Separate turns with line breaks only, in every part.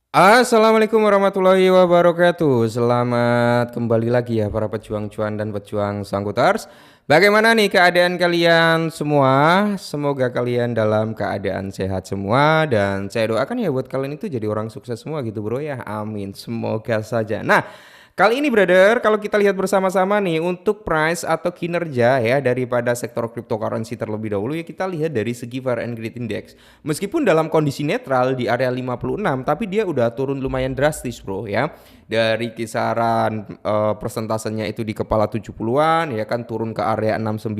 Assalamualaikum warahmatullahi wabarakatuh. Selamat kembali lagi ya para pejuang cuan dan pejuang sangkuters. Bagaimana nih keadaan kalian semua? Semoga kalian dalam keadaan sehat semua dan saya doakan ya buat kalian itu jadi orang sukses semua gitu bro ya. Amin. Semoga saja. Nah, kali ini brother, kalau kita lihat bersama-sama nih untuk price atau kinerja ya daripada sektor cryptocurrency terlebih dahulu ya kita lihat dari segi Fear and Greed Index. Meskipun dalam kondisi netral di area 56 tapi dia udah turun lumayan drastis bro ya. Dari kisaran persentasenya itu di kepala 70-an ya kan turun ke area 69,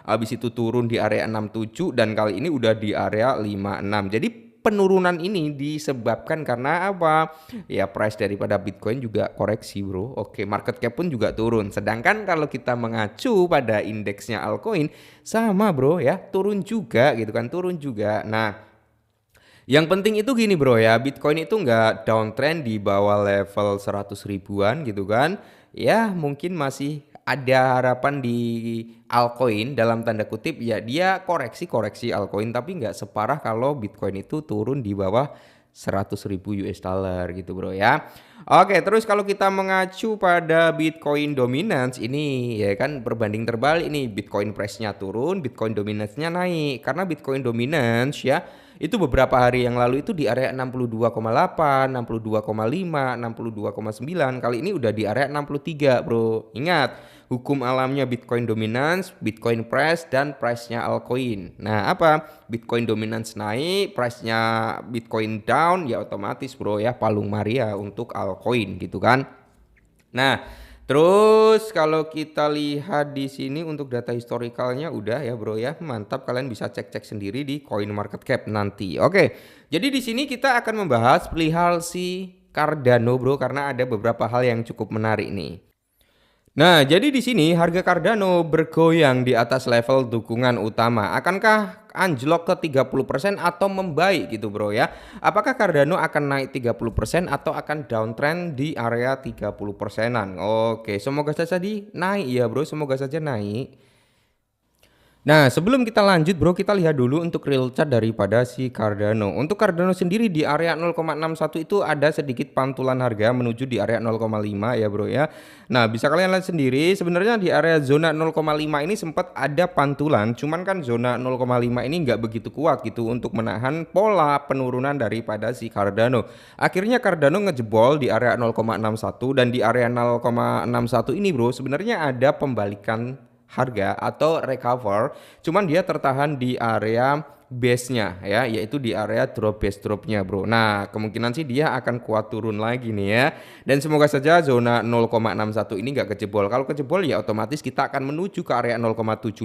habis itu turun di area 67 dan kali ini udah di area 56. Jadi penurunan ini disebabkan karena apa? Ya price daripada Bitcoin juga koreksi bro. Oke, market cap pun juga turun. Sedangkan kalau kita mengacu pada indeksnya altcoin sama bro ya, turun juga gitu kan, turun juga. Nah, yang penting itu gini bro ya, Bitcoin itu nggak downtrend di bawah level 100 ribuan gitu kan. Ya mungkin masih ada harapan di altcoin dalam tanda kutip ya dia koreksi altcoin tapi nggak separah kalau Bitcoin itu turun di bawah 100 ribu US dollar gitu bro ya. Oke, terus kalau kita mengacu pada Bitcoin dominance ini ya kan berbanding terbalik nih, Bitcoin price-nya turun, Bitcoin dominance-nya naik. Karena Bitcoin dominance ya itu beberapa hari yang lalu itu di area 62,8, 62,5, 62,9. Kali ini udah di area 63 bro. Ingat, hukum alamnya Bitcoin dominance, Bitcoin price, dan price-nya altcoin. Nah apa? Bitcoin dominance naik, price-nya Bitcoin down, ya otomatis bro ya palung Maria untuk altcoin gitu kan. Nah, terus kalau kita lihat di sini untuk data historikalnya udah ya bro ya, mantap kalian bisa cek-cek sendiri di CoinMarketCap nanti. Oke, jadi di sini kita akan membahas perihal si Cardano bro karena ada beberapa hal yang cukup menarik nih. Nah, jadi di sini harga Cardano bergoyang di atas level dukungan utama. Akankah anjlok ke 30% atau membaik gitu bro ya? Apakah Cardano akan naik 30% atau akan downtrend di area 30%-an? Oke, semoga saja naik ya bro, semoga saja naik. Nah, sebelum kita lanjut bro, kita lihat dulu untuk real chart daripada si Cardano. Untuk Cardano sendiri di area 0,61 itu ada sedikit pantulan harga menuju di area 0,5 ya bro ya. Nah, bisa kalian lihat sendiri sebenarnya di area zona 0,5 ini sempat ada pantulan, cuman kan zona 0,5 ini nggak begitu kuat gitu untuk menahan pola penurunan daripada si Cardano. Akhirnya Cardano ngejebol di area 0,61 dan di area 0,61 ini bro sebenarnya ada pembalikan harga atau recover, cuman dia tertahan di area base-nya ya, yaitu di area drop base dropnya bro. Nah kemungkinan sih dia akan kuat turun lagi nih ya, dan semoga saja zona 0,61 ini nggak kejebol. Kalau kejebol ya otomatis kita akan menuju ke area 0,75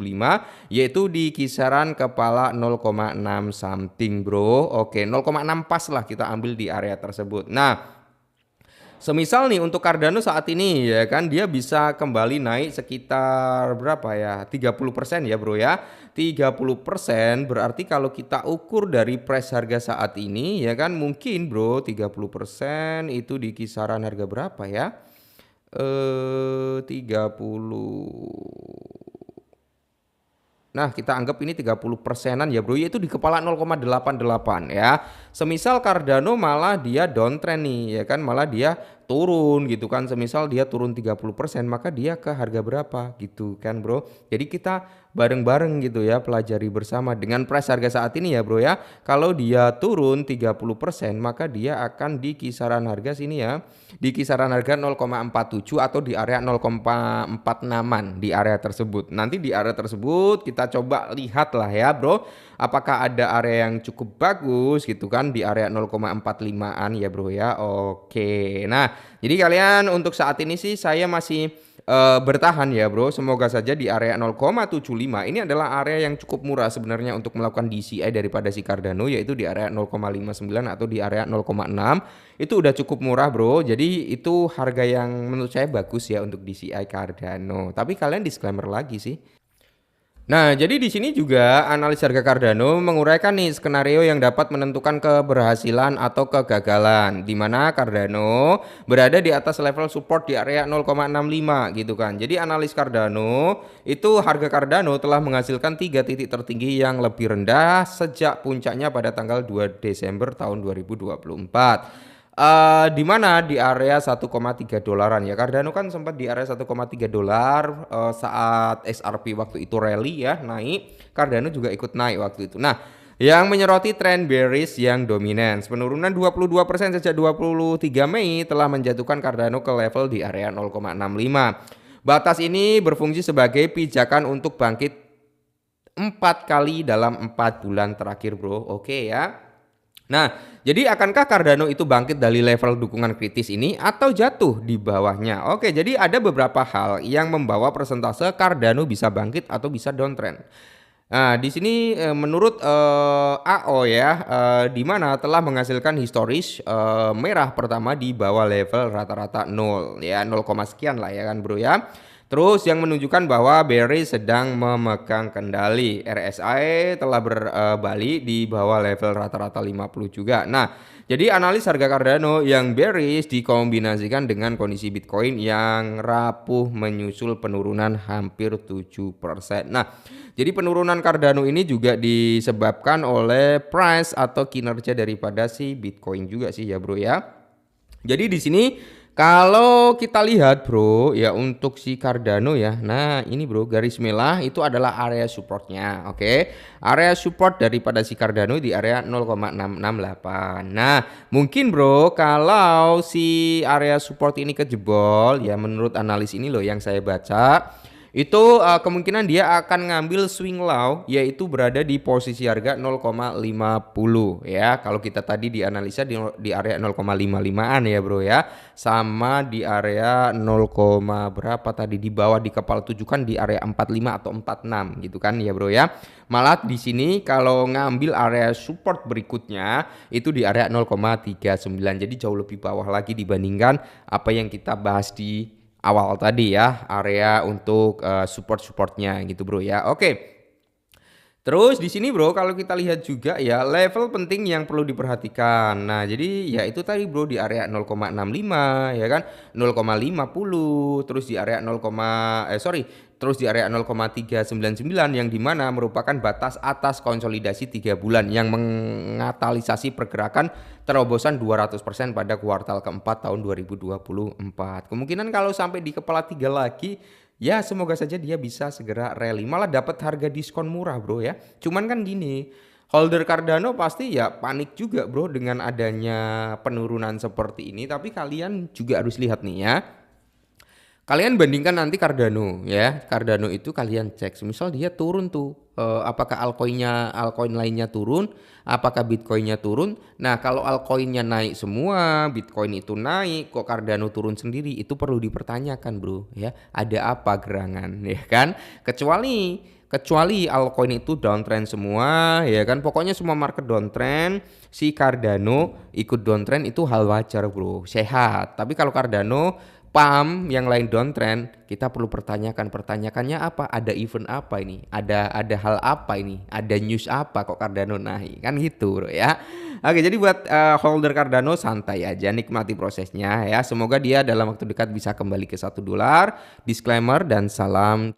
yaitu di kisaran kepala 0,6 something bro. Oke, 0,6 pas lah kita ambil di area tersebut. Nah, semisal nih untuk Cardano saat ini ya kan dia bisa kembali naik sekitar berapa ya, 30% ya bro ya. 30% berarti kalau kita ukur dari price harga saat ini ya kan mungkin bro 30% itu di kisaran harga berapa ya, 30. Nah, kita anggap ini 30%-an ya bro, yaitu di kepala 0,88 ya. Semisal Cardano malah dia downtrend nih ya kan, malah dia turun gitu kan. Semisal dia turun 30%, maka dia ke harga berapa gitu kan bro. Jadi kita bareng-bareng gitu ya, pelajari bersama dengan price harga saat ini ya bro ya. Kalau dia turun 30%, maka dia akan di kisaran harga sini ya. Di kisaran harga 0,47 atau di area 0,46an di area tersebut. Nanti di area tersebut kita coba lihat lah ya bro, apakah ada area yang cukup bagus gitu kan di area 0,45an ya bro ya. Oke, nah jadi kalian untuk saat ini sih saya masih bertahan ya bro, semoga saja di area 0,75 ini adalah area yang cukup murah sebenarnya untuk melakukan DCI daripada si Cardano, yaitu di area 0,59 atau di area 0,6 itu udah cukup murah bro. Jadi itu harga yang menurut saya bagus ya untuk DCI Cardano, tapi kalian disclaimer lagi sih. Nah, jadi di sini juga analis harga Cardano menguraikan nih skenario yang dapat menentukan keberhasilan atau kegagalan, di mana Cardano berada di atas level support di area 0,65 gitu kan. Jadi analis Cardano itu harga Cardano telah menghasilkan 3 titik tertinggi yang lebih rendah sejak puncaknya pada tanggal 2 Desember tahun 2024. Di mana di area 1,3 dolaran ya. Cardano kan sempat di area 1,3 dolar saat XRP waktu itu rally ya, naik. Cardano juga ikut naik waktu itu. Nah, yang menyoroti tren bearish yang dominan. Penurunan 22% sejak 23 Mei telah menjatuhkan Cardano ke level di area 0,65. Batas ini berfungsi sebagai pijakan untuk bangkit 4 kali dalam 4 bulan terakhir, bro. Oke ya. Nah, jadi akankah Cardano itu bangkit dari level dukungan kritis ini atau jatuh di bawahnya? Oke, jadi ada beberapa hal yang membawa persentase Cardano bisa bangkit atau bisa downtrend. Nah, di sini menurut AO ya, di mana telah menghasilkan historis merah pertama di bawah level rata-rata 0 ya, 0, sekian lah ya kan bro ya. Terus yang menunjukkan bahwa bearish sedang memegang kendali. RSI telah berbalik di bawah level rata-rata 50 juga. Nah, jadi analis harga Cardano yang bearish dikombinasikan dengan kondisi Bitcoin yang rapuh menyusul penurunan hampir 7%. Nah, jadi penurunan Cardano ini juga disebabkan oleh price atau kinerja daripada si Bitcoin juga sih ya bro ya. Jadi di sini kalau kita lihat bro ya untuk si Cardano ya, nah ini bro garis merah itu adalah area supportnya, oke. Area support daripada si Cardano di area 0,668. Nah mungkin bro kalau si area support ini kejebol ya, menurut analis ini loh yang saya baca, itu kemungkinan dia akan ngambil swing low yaitu berada di posisi harga 0,50 ya. Kalau kita tadi dianalisa di area 0,55an ya bro ya, sama di area 0, berapa tadi di bawah di kepala 7 kan di area 45 atau 46 gitu kan ya bro ya. Malah di sini kalau ngambil area support berikutnya itu di area 0,39, jadi jauh lebih bawah lagi dibandingkan apa yang kita bahas di awal tadi ya, area untuk supportnya gitu bro ya. Oke. Terus di sini bro kalau kita lihat juga ya level penting yang perlu diperhatikan. Nah, jadi ya itu tadi bro di area 0,65 ya kan, 0,50, terus di area terus di area 0,399 yang dimana merupakan batas atas konsolidasi 3 bulan yang mengatalisasi pergerakan terobosan 200% pada kuartal keempat tahun 2024. Kemungkinan kalau sampai di kepala 3 lagi ya semoga saja dia bisa segera rally, malah dapat harga diskon murah bro ya. Cuman kan gini, holder Cardano pasti ya panik juga bro dengan adanya penurunan seperti ini. Tapi kalian juga harus lihat nih ya, kalian bandingkan nanti Cardano ya. Cardano itu kalian cek, misal dia turun tuh, apakah altcoin lainnya turun, apakah Bitcoinnya turun. Nah kalau altcoinnya naik semua, Bitcoin itu naik, kok Cardano turun sendiri, itu perlu dipertanyakan bro ya. Ada apa gerangan ya kan? Kecuali altcoin itu downtrend semua ya kan, pokoknya semua market downtrend, si Cardano ikut downtrend itu hal wajar bro, sehat. Tapi kalau Cardano paham yang lain downtrend, kita perlu pertanyakannya apa? Ada event apa ini? Ada hal apa ini? Ada news apa kok Cardano naik? Kan gitu bro ya. Oke, jadi buat holder Cardano santai aja, nikmati prosesnya ya. Semoga dia dalam waktu dekat bisa kembali ke $1. Disclaimer dan salam